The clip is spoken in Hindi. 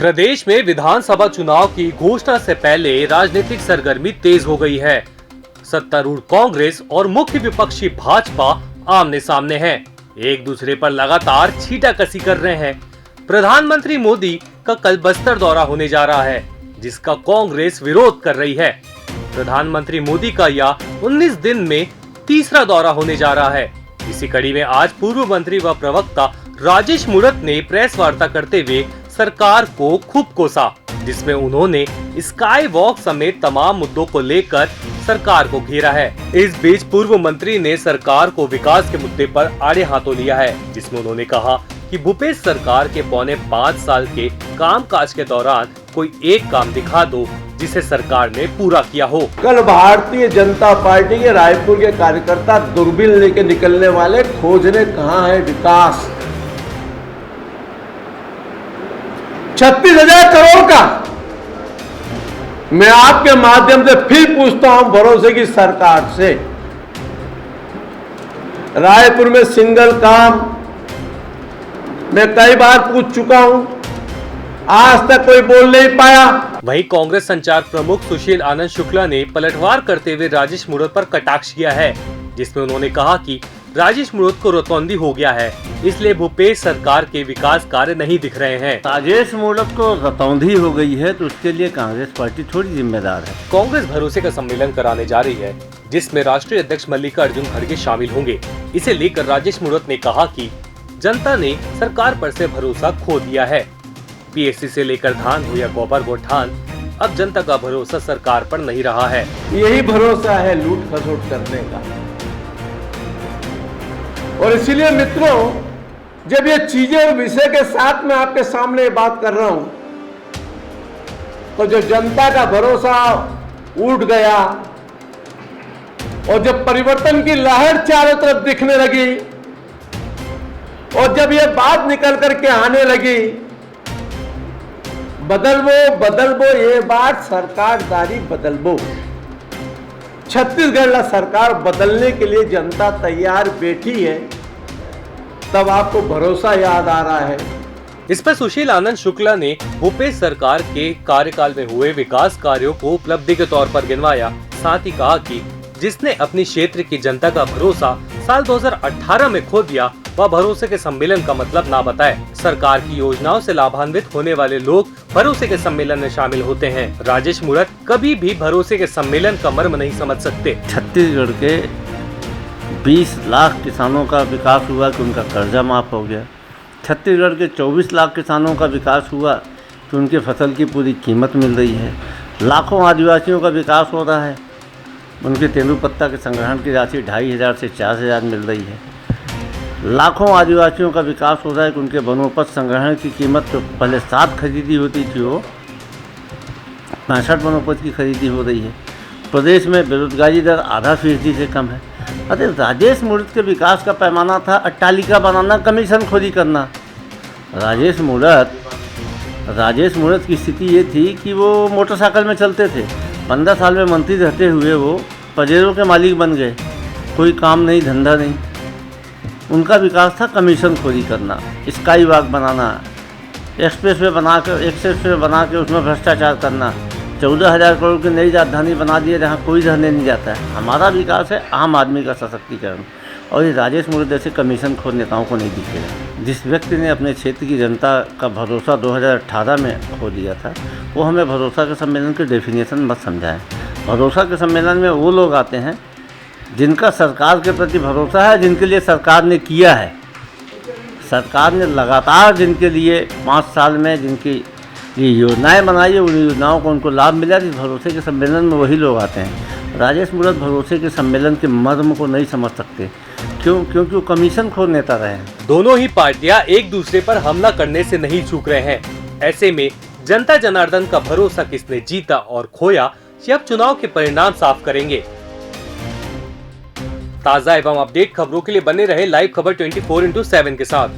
प्रदेश में विधानसभा चुनाव की घोषणा से पहले राजनीतिक सरगर्मी तेज हो गई है। सत्तारूढ़ कांग्रेस और मुख्य विपक्षी भाजपा आमने सामने हैं, एक दूसरे पर लगातार छींटाकशी कर रहे हैं। प्रधानमंत्री मोदी का कल बस्तर दौरा होने जा रहा है, जिसका कांग्रेस विरोध कर रही है। प्रधानमंत्री मोदी का यह 19 दिन में तीसरा दौरा होने जा रहा है। इसी कड़ी में आज पूर्व मंत्री व प्रवक्ता राजेश मूणत ने प्रेस वार्ता करते हुए सरकार को खूब कोसा, जिसमें उन्होंने स्काई वॉक समेत तमाम मुद्दों को लेकर सरकार को घेरा है। इस बीच पूर्व मंत्री ने सरकार को विकास के मुद्दे पर आड़े हाथों लिया है, जिसमें उन्होंने कहा कि भूपेश सरकार के पौने 5 साल के कामकाज के दौरान कोई एक काम दिखा दो जिसे सरकार ने पूरा किया हो। कल भारतीय जनता पार्टी के रायपुर के कार्यकर्ता दूरबीन लेके निकलने वाले खोजने कहाँ है विकास। 36,000 करोड़ का मैं आपके माध्यम से फिर पूछता हूं भरोसे की सरकार से, रायपुर में सिंगल काम मैं कई बार पूछ चुका हूं, आज तक कोई बोल नहीं पाया। वहीं कांग्रेस संचार प्रमुख सुशील आनंद शुक्ला ने पलटवार करते हुए राजेश मूणत पर कटाक्ष किया है, जिसमें उन्होंने कहा कि राजेश मूणत को रोतौंधी हो गया है, इसलिए भूपेश सरकार के विकास कार्य नहीं दिख रहे हैं। राजेश मूणत को रोतौंधी हो गई है तो उसके लिए कांग्रेस पार्टी थोड़ी जिम्मेदार है। कांग्रेस भरोसे का सम्मेलन कराने जा रही है, जिसमें राष्ट्रीय अध्यक्ष मल्लिकार्जुन खड़गे शामिल होंगे। इसे लेकर राजेश मूणत ने कहा कि जनता ने सरकार पर से भरोसा खो दिया है। पीएससी से लेकर धान हो या गोबर गोठान, अब जनता का भरोसा सरकार पर नहीं रहा है। यही भरोसा है लूट खसोट करने का। और इसीलिए मित्रों, जब ये चीजें और विषय के साथ मैं आपके सामने बात कर रहा हूं, तो जो जनता का भरोसा उठ गया और जब परिवर्तन की लहर चारों तरफ दिखने लगी और जब ये बात निकल करके आने लगी, बदलबो ये बात सरकारदारी बदलबो, छत्तीसगढ़ सरकार बदलने के लिए जनता तैयार बैठी है, तब आपको भरोसा याद आ रहा है। इस पर सुशील आनंद शुक्ला ने भूपेश सरकार के कार्यकाल में हुए विकास कार्यों को उपलब्धि के तौर पर गिनवाया। साथ ही कहा कि जिसने अपनी क्षेत्र की जनता का भरोसा साल 2018 में खो दिया, वह भरोसे के सम्मेलन का मतलब ना बताए। सरकार की योजनाओं से लाभान्वित होने वाले लोग भरोसे के सम्मेलन में शामिल होते हैं। राजेश मूणत कभी भी भरोसे के सम्मेलन का मर्म नहीं समझ सकते। छत्तीसगढ़ के 20 लाख किसानों का विकास हुआ कि उनका कर्जा माफ हो गया। छत्तीसगढ़ के 24 लाख किसानों का विकास हुआ कि उनके फसल की पूरी कीमत मिल रही है। लाखों आदिवासियों का विकास हो रहा है, उनके तेंदुपत्ता के संग्रहण की राशि 2,500 से 4,000 मिल रही है। लाखों आदिवासियों का विकास हो रहा है कि उनके वनोपज संग्रहण की कीमत तो पहले 7 खरीदी होती थी, वो 65 वनोपज की खरीदी हो रही है। प्रदेश में बेरोजगारी दर 0.5% से कम है। अरे राजेश मूणत के विकास का पैमाना था अट्टालिका बनाना, कमीशन खोरी करना। राजेश मूणत की स्थिति ये थी कि वो मोटरसाइकिल में चलते थे। 15 साल में मंत्री रहते हुए वो पजेरों के मालिक बन गए, कोई काम नहीं, धंधा नहीं। उनका विकास था कमीशन खोरी करना, स्काई वॉक बनाना, एक्सप्रेस वे बना के उसमें भ्रष्टाचार करना। 14,000 करोड़ की नई राजधानी बना दिए जहाँ कोई रहने नहीं जाता है। हमारा विकास है आम आदमी का सशक्तिकरण, और ये राजेश मूणत जैसे कमीशन खोर नेताओं को नहीं दिखेगा। जिस व्यक्ति ने अपने क्षेत्र की जनता का भरोसा 2018 में खो दिया था, वो हमें भरोसा के सम्मेलन की डेफिनेशन मत समझाएं। भरोसा के सम्मेलन में वो लोग आते हैं जिनका सरकार के प्रति भरोसा है, जिनके लिए सरकार ने किया है। सरकार ने लगातार जिनके लिए 5 साल में जिनकी ये योजनाएं बनाई है, उन योजनाओं को उनको लाभ मिला। इस भरोसे के सम्मेलन में वही लोग आते हैं। राजेश मूणत भरोसे के सम्मेलन के मर्म को नहीं समझ सकते, क्योंकि वो कमीशन खोर नेता रहे हैं। दोनों ही पार्टियां एक दूसरे पर हमला करने से नहीं चूक रहे हैं। ऐसे में जनता जनार्दन का भरोसा किसने जीता और खोया, ये अब चुनाव के परिणाम साफ करेंगे। ताज़ा एवं अपडेट खबरों के लिए बने रहे लाइव खबर 24/7 के साथ।